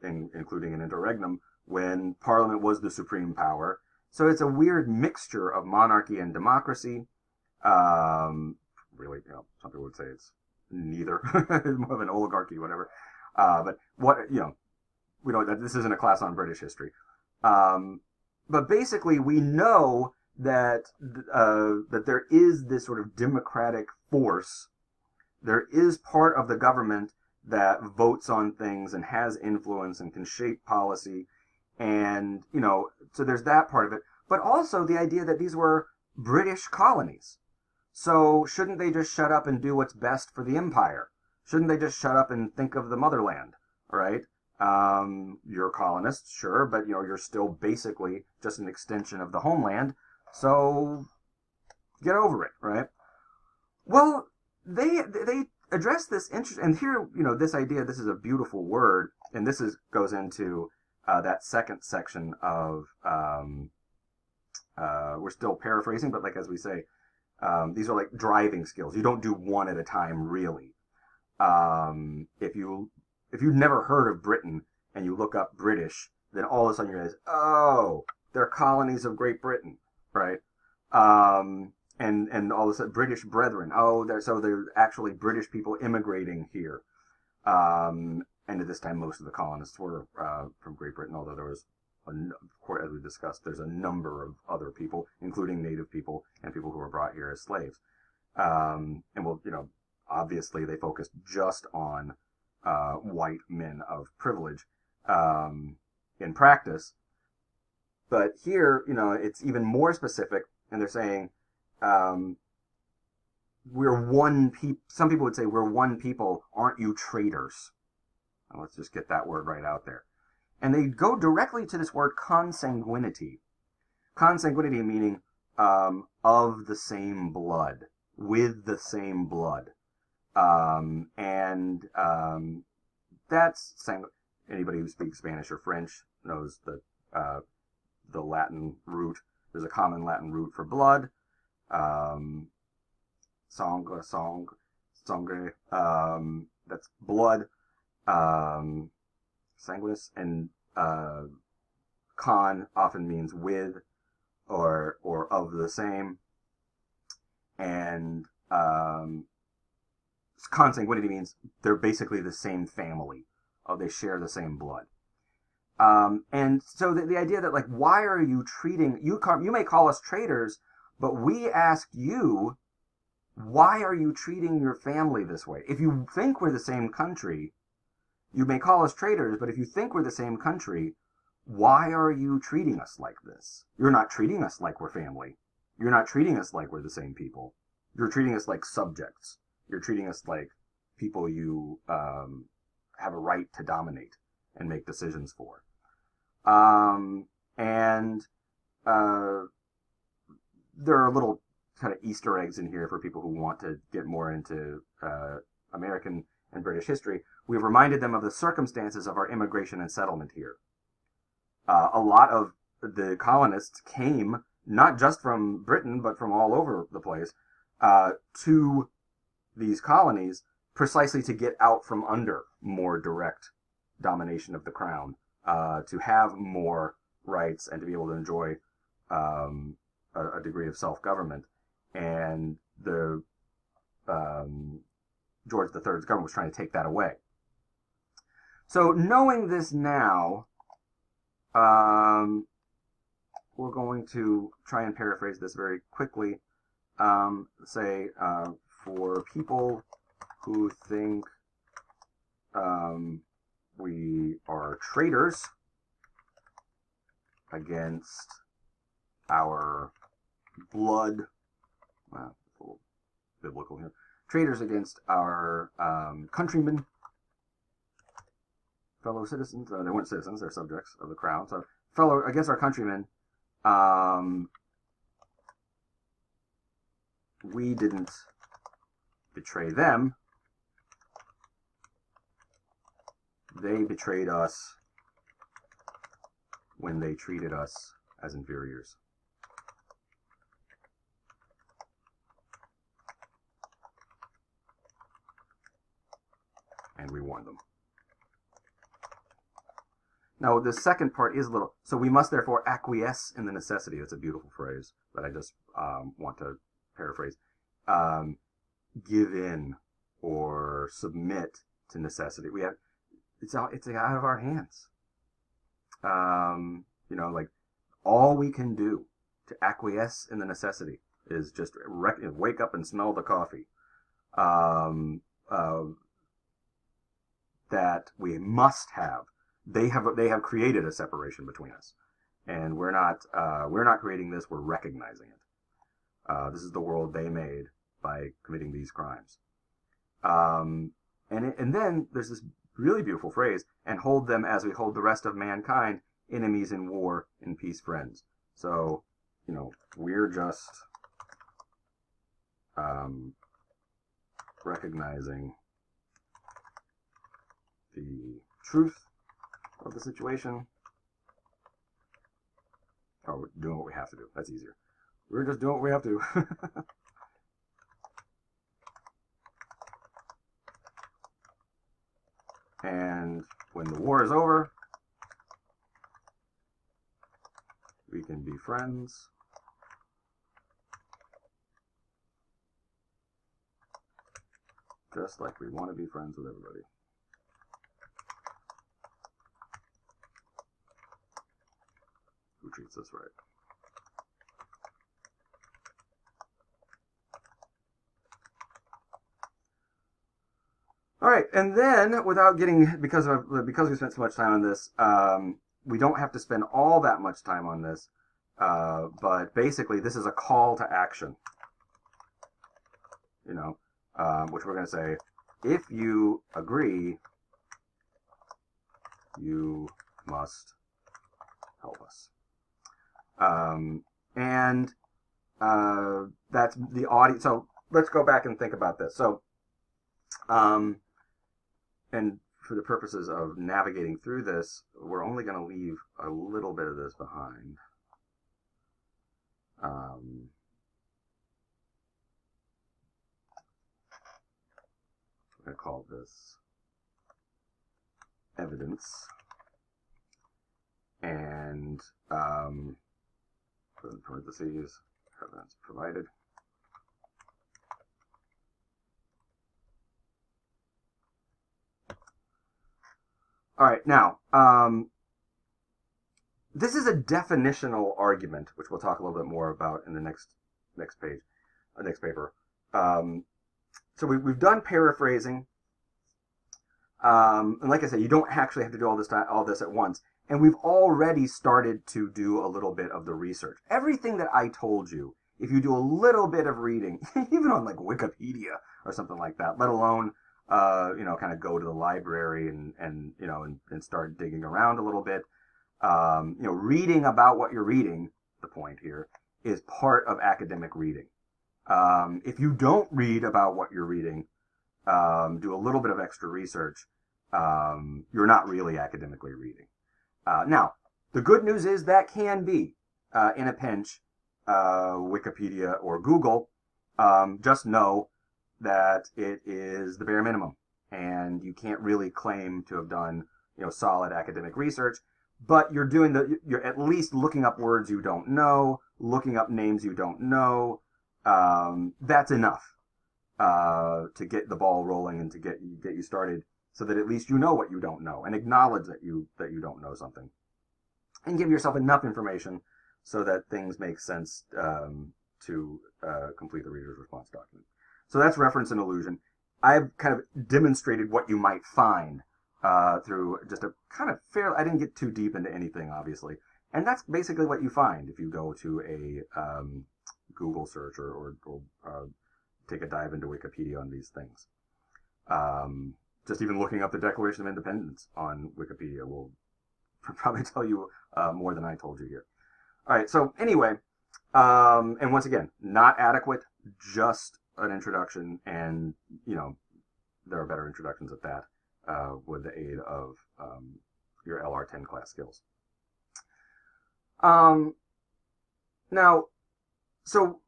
including an interregnum, when parliament was the supreme power. So it's a weird mixture of monarchy and democracy. Really, some people would say it's neither. It's more of an oligarchy, whatever. But we don't. This isn't a class on British history. But basically, we know that that there is this sort of democratic force. There is part of the government that votes on things and has influence and can shape policy, and so there's that part of it. But also the idea that these were British colonies. So shouldn't they just shut up and do what's best for the empire? Shouldn't they just shut up and think of the motherland, right? You're colonists, sure, but you're still basically just an extension of the homeland. So get over it, right? Well, they address this interest, and here this idea. This is a beautiful word, and this goes into that second section of. We're still paraphrasing, but as we say, these are like driving skills. You don't do one at a time, really. If you've never heard of Britain and you look up British, then all of a sudden you realize, oh, they're colonies of Great Britain, right? And all of a sudden British brethren. Oh, they're actually British people immigrating here. and at this time, most of the colonists were from Great Britain, although there was, as we discussed, there's a number of other people, including native people and people who were brought here as slaves. And well, obviously they focused just on white men of privilege in practice. But here, it's even more specific, and they're saying we're one people. Some people would say we're one people. Aren't you traitors? Now, let's just get that word right out there. And they go directly to this word consanguinity. Consanguinity meaning of the same blood, with the same blood. That's anybody who speaks Spanish or French knows that the Latin root. There's a common Latin root for blood. Sangre. That's blood. Sanguinis, and con often means with or of the same, and consanguinity means they're basically the same family. They share the same blood. And so the idea that, like, why are you treating, you may call us traitors, but we asked you, why are you treating your family this way? If you think we're the same country, you may call us traitors, but if you think we're the same country, why are you treating us like this? You're not treating us like we're family. You're not treating us like we're the same people. You're treating us like subjects. You're treating us like people you have a right to dominate and make decisions for. There are little kind of Easter eggs in here for people who want to get more into American and British history. We've reminded them of the circumstances of our immigration and settlement here. A lot of the colonists came not just from Britain, but from all over the place to these colonies precisely to get out from under more direct domination of the crown, to have more rights and to be able to enjoy a degree of self-government. And the George III's government was trying to take that away. So knowing this now, we're going to try and paraphrase this very quickly. Say, for people who think we are traitors against our blood, well, it's a little biblical here, traitors against our countrymen, fellow citizens. They weren't citizens, they're subjects of the crown. So against our countrymen, we didn't betray them. They betrayed us when they treated us as inferiors. And we warned them. Now, the second part is a little... So we must therefore acquiesce in the necessity. That's a beautiful phrase that I just want to paraphrase. Give in or submit to necessity. It's out of our hands. Like, all we can do to acquiesce in the necessity is just wake up and smell the coffee. That we must have. They have created a separation between us, and we're not creating this. We're recognizing it. This is the world they made by committing these crimes. And then there's this really beautiful phrase: and hold them as we hold the rest of mankind, enemies in war, in peace friends. So, we're just recognizing the truth of the situation. Oh, we're doing what we have to do. That's easier. We're just doing what we have to. And when the war is over, we can be friends. Just like we want to be friends with everybody. gets this right. All right, and then without getting, because we spent so much time on this, we don't have to spend all that much time on this, but basically this is a call to action, which we're going to say, if you agree, you must help us. That's the audience. So let's go back and think about this. So, and for the purposes of navigating through this, we're only going to leave a little bit of this behind. I'm going to call this evidence, and put in parentheses, evidence provided. All right, now, this is a definitional argument, which we'll talk a little bit more about in the next page, next paper. So we've done paraphrasing, and like I said, you don't actually have to do all this at once. And we've already started to do a little bit of the research. Everything that I told you, if you do a little bit of reading, even on like Wikipedia or something like that, let alone kind of go to the library and start digging around a little bit. Reading about what you're reading, the point here, is part of academic reading. If you don't read about what you're reading, do a little bit of extra research, you're not really academically reading. Now, the good news is that can be, in a pinch, Wikipedia or Google. Just know that it is the bare minimum, and you can't really claim to have done, solid academic research. But you're at least looking up words you don't know, looking up names you don't know. That's enough to get the ball rolling and to get you started, so that at least you know what you don't know and acknowledge that you don't know something, and give yourself enough information so that things make sense to complete the reader's response document. So that's reference and allusion. I've kind of demonstrated what you might find through just a kind of I didn't get too deep into anything, obviously. And that's basically what you find if you go to a Google search or take a dive into Wikipedia on these things. Just even looking up the Declaration of Independence on Wikipedia will probably tell you more than I told you here. All right, so anyway, and once again, not adequate, just an introduction, and there are better introductions at that with the aid of your LR10 class skills. Now, so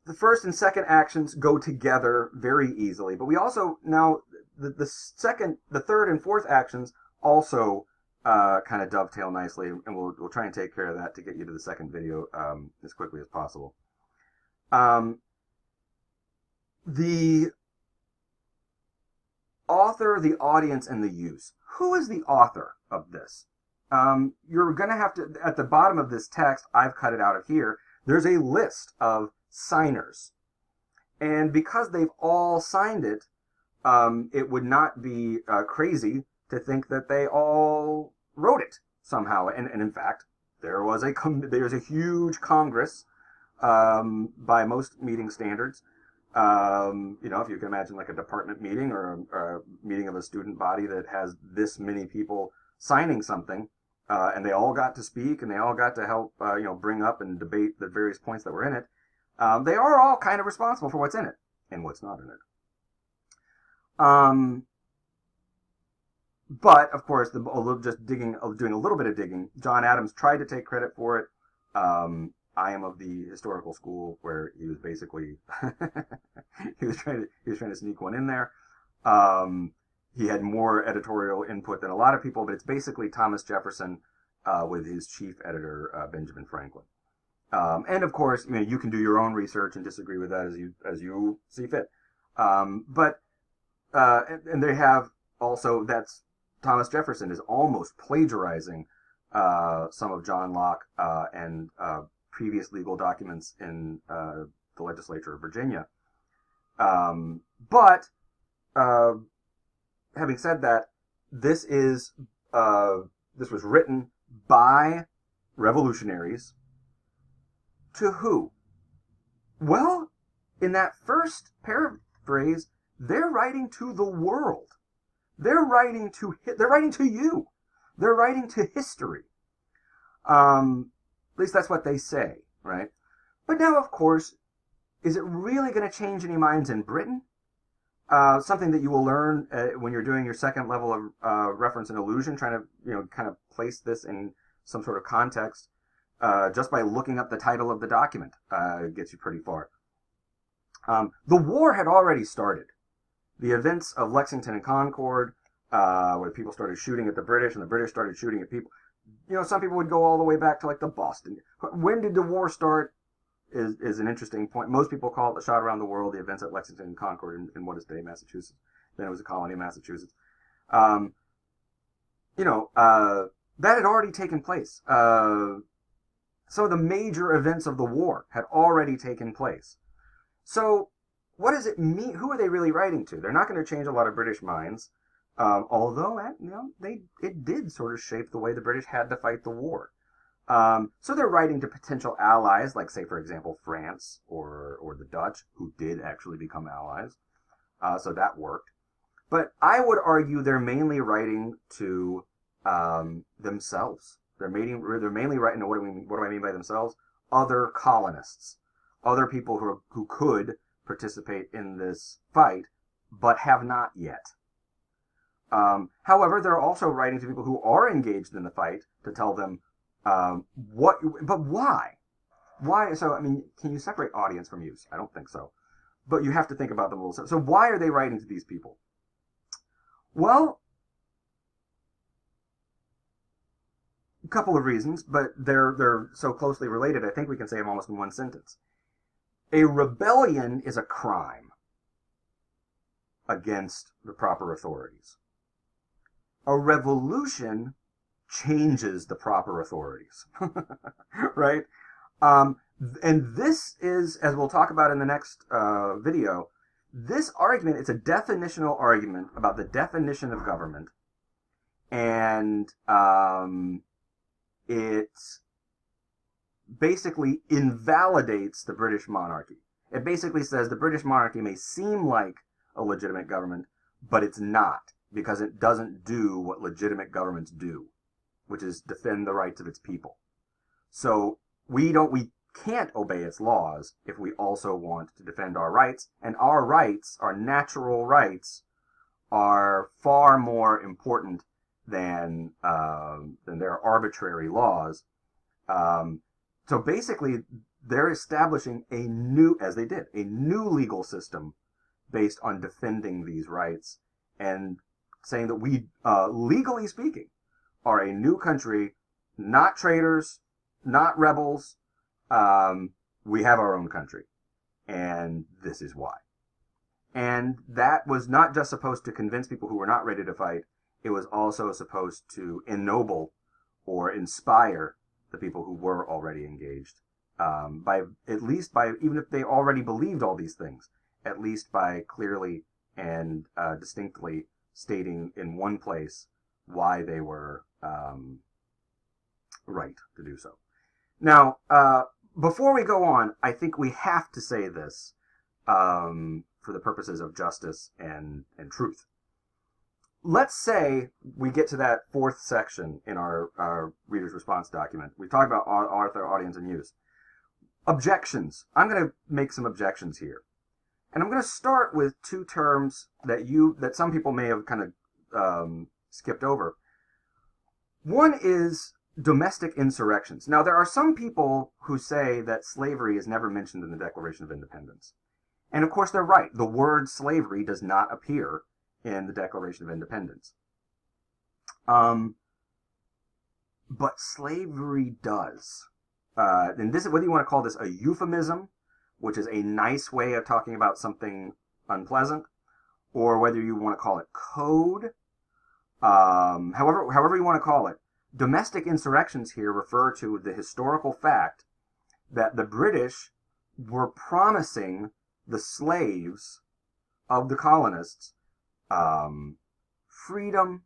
the first and second actions go together very easily, but we also now the third and fourth actions also kind of dovetail nicely, and we'll try and take care of that to get you to the second video as quickly as possible. The author, the audience, and the use. Who is the author of this? You're going to have to, at the bottom of this text, I've cut it out of here, there's a list of signers. And because they've all signed it, it would not be crazy to think that they all wrote it somehow. And in fact, there's a huge Congress by most meeting standards. If you can imagine like a department meeting or a meeting of a student body that has this many people signing something, and they all got to speak and they all got to help, bring up and debate the various points that were in it. They are all kind of responsible for what's in it and what's not in it. But of course, doing a little bit of digging, John Adams tried to take credit for it. I am of the historical school where he was basically he was trying to sneak one in there. He had more editorial input than a lot of people, but it's basically Thomas Jefferson with his chief editor Benjamin Franklin. And of course, you can do your own research and disagree with that as you see fit. But they have also, that's Thomas Jefferson is almost plagiarizing some of John Locke and previous legal documents in the legislature of Virginia. But having said that, this was written by revolutionaries to who? Well, in that first paraphrase, they're writing to the world. They're writing to you. They're writing to history. At least that's what they say, right? But now, of course, is it really going to change any minds in Britain? Something that you will learn when you're doing your second level of reference and allusion, trying to kind of place this in some sort of context, just by looking up the title of the document, gets you pretty far. The war had already started. The events of Lexington and Concord, where people started shooting at the British and the British started shooting at people. Some people would go all the way back to like the Boston. When did the war start is an interesting point. Most people call it the shot around the world, the events at Lexington and Concord in what is today Massachusetts. Then it was a colony of Massachusetts. That had already taken place. Some of the major events of the war had already taken place. So what does it mean? Who are they really writing to? They're not going to change a lot of British minds, although it did sort of shape the way the British had to fight the war. So they're writing to potential allies, like, say, for example, France or the Dutch, who did actually become allies. So that worked. But I would argue they're mainly writing to themselves. They're mainly writing to, what do I mean by themselves? Other colonists, other people who could participate in this fight, but have not yet. However, they're also writing to people who are engaged in the fight to tell them but why? Why? So, can you separate audience from use? I don't think so. But you have to think about them a little. So why are they writing to these people? Well, a couple of reasons, but they're so closely related, I think we can say them almost in one sentence. A rebellion is a crime against the proper authorities. A revolution changes the proper authorities, right? And this is, as we'll talk about in the next video, this argument, it's a definitional argument about the definition of government, and it basically invalidates the British monarchy. It basically says the British monarchy may seem like a legitimate government, but it's not, because it doesn't do what legitimate governments do, which is defend the rights of its people. So we can't obey its laws if we also want to defend our rights, and our rights, our natural rights, are far more important than their arbitrary laws. So basically, they're establishing a new legal system based on defending these rights, and saying that we, legally speaking, are a new country, not traitors, not rebels. We have our own country, and this is why. And that was not just supposed to convince people who were not ready to fight. It was also supposed to ennoble or inspire the people who were already engaged, even if they already believed all these things, at least by clearly and distinctly stating in one place why they were right to do so. Now, before we go on, I think we have to say this for the purposes of justice and truth. Let's say we get to that fourth section in our reader's response document. We talk about author, audience, and use. Objections. I'm going to make some objections here. And I'm going to start with two terms that some people may have kind of skipped over. One is domestic insurrections. Now, there are some people who say that slavery is never mentioned in the Declaration of Independence. And of course, they're right. The word slavery does not appear in the Declaration of Independence. But slavery does. And this, whether you want to call this a euphemism, which is a nice way of talking about something unpleasant, or whether you want to call it code, however you want to call it, domestic insurrections here refer to the historical fact that the British were promising the slaves of the colonists freedom,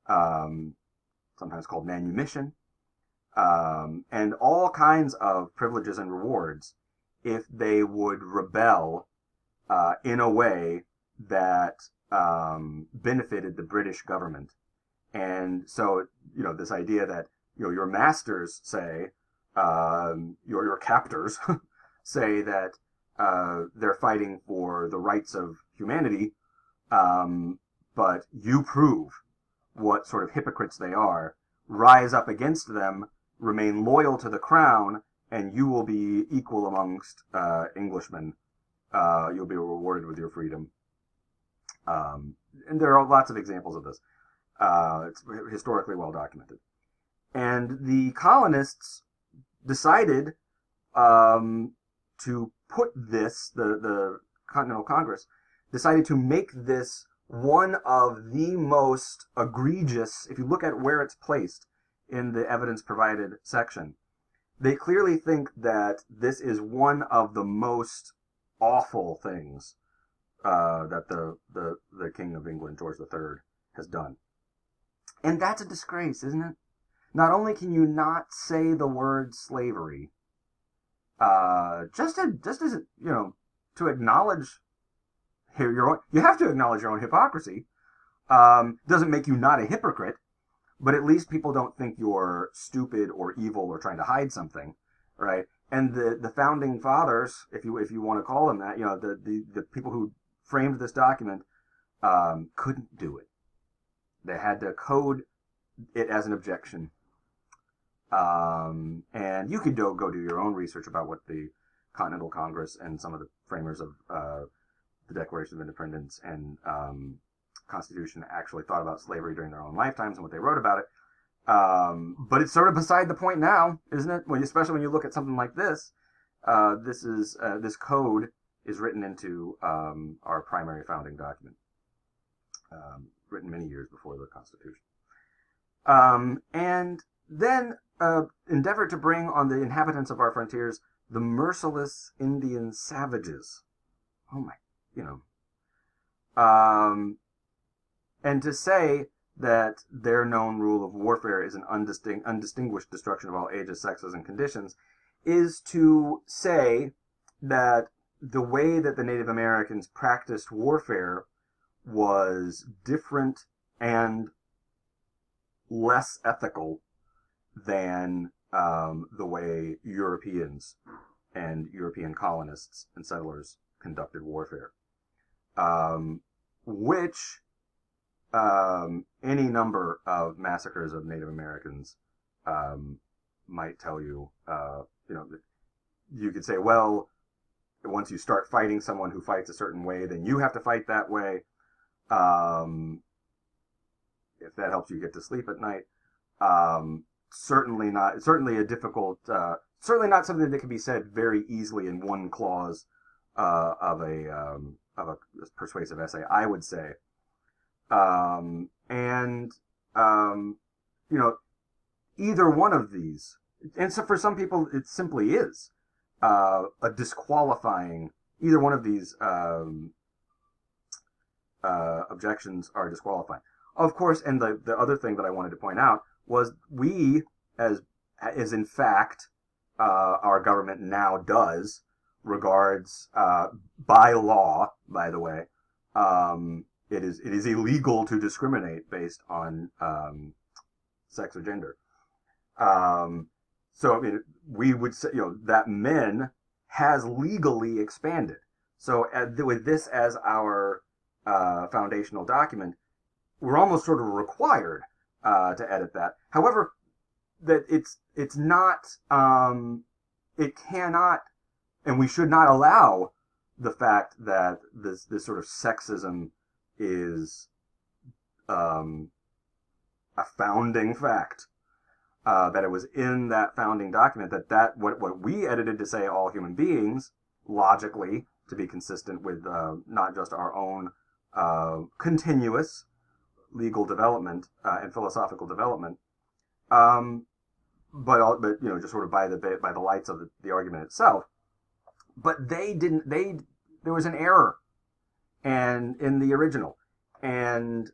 sometimes called manumission, and all kinds of privileges and rewards if they would rebel in a way that benefited the British government. And so, this idea that, your masters say, your captors say that they're fighting for the rights of humanity, but you prove what sort of hypocrites they are, rise up against them, remain loyal to the crown, and you will be equal amongst Englishmen. You'll be rewarded with your freedom. And there are lots of examples of this. It's historically well documented. And the colonists decided to put this, the Continental Congress, decided to make this one of the most egregious, if you look at where it's placed in the evidence provided section, they clearly think that this is one of the most awful things that the King of England, George III, has done. And that's a disgrace, isn't it? Not only can you not say the word slavery, just as to acknowledge you have to acknowledge your own hypocrisy. Doesn't make you not a hypocrite, but at least people don't think you're stupid or evil or trying to hide something, right? And the founding fathers, if you want to call them that, the people who framed this document, couldn't do it. They had to code it as an objection. And you could go do your own research about what the Continental Congress and some of the framers of the Declaration of Independence and Constitution actually thought about slavery during their own lifetimes and what they wrote about it. But it's sort of beside the point now, isn't it? Especially when you look at something like this. This code is written into our primary founding document, written many years before the Constitution. And then endeavored to bring on the inhabitants of our frontiers the merciless Indian savages. Oh my, and to say that their known rule of warfare is an undistinguished destruction of all ages, sexes, and conditions is to say that the way that the Native Americans practiced warfare was different and less ethical than the way Europeans and European colonists and settlers conducted warfare, which any number of massacres of Native Americans might tell you. You could say, well, once you start fighting someone who fights a certain way, then you have to fight that way. If that helps you get to sleep at night. Certainly not something that can be said very easily in one clause of a persuasive essay, I would say. Either one of these, and so for some people it simply is a disqualifying. Either one of these objections are disqualifying. Of course, and the other thing that I wanted to point out was we, as in fact our government now does, regards by law, by the way, it is illegal to discriminate based on sex or gender. So I mean, we would say that men has legally expanded. So with this as our foundational document, we're almost sort of required to edit that. However, that it's not, it cannot, and we should not allow the fact that this sort of sexism is a founding fact, that it was in that founding document that what we edited to say all human beings, logically, to be consistent with not just our own continuous legal development and philosophical development, But just sort of by the lights of the argument itself. But there was an error and in the original, and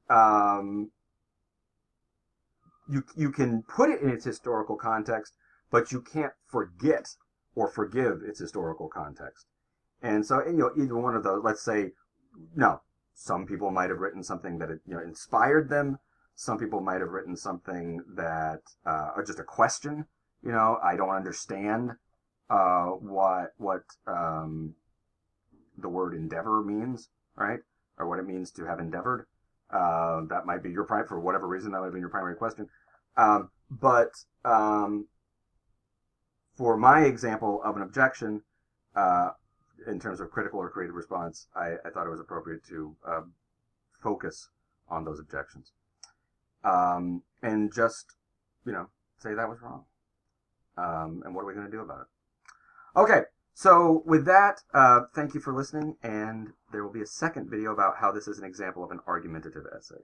you can put it in its historical context, but you can't forget or forgive its historical context. And so, either one of those, let's say, no, some people might have written something that inspired them. Some people might have written something that, or just a question. I don't understand what the word endeavor means, right? Or what it means to have endeavored. That might be for whatever reason, that might have been your primary question. But for my example of an objection, in terms of critical or creative response, I thought it was appropriate to focus on those objections. And just, say that was wrong. And what are we going to do about it? Okay, so with that, thank you for listening, and there will be a second video about how this is an example of an argumentative essay.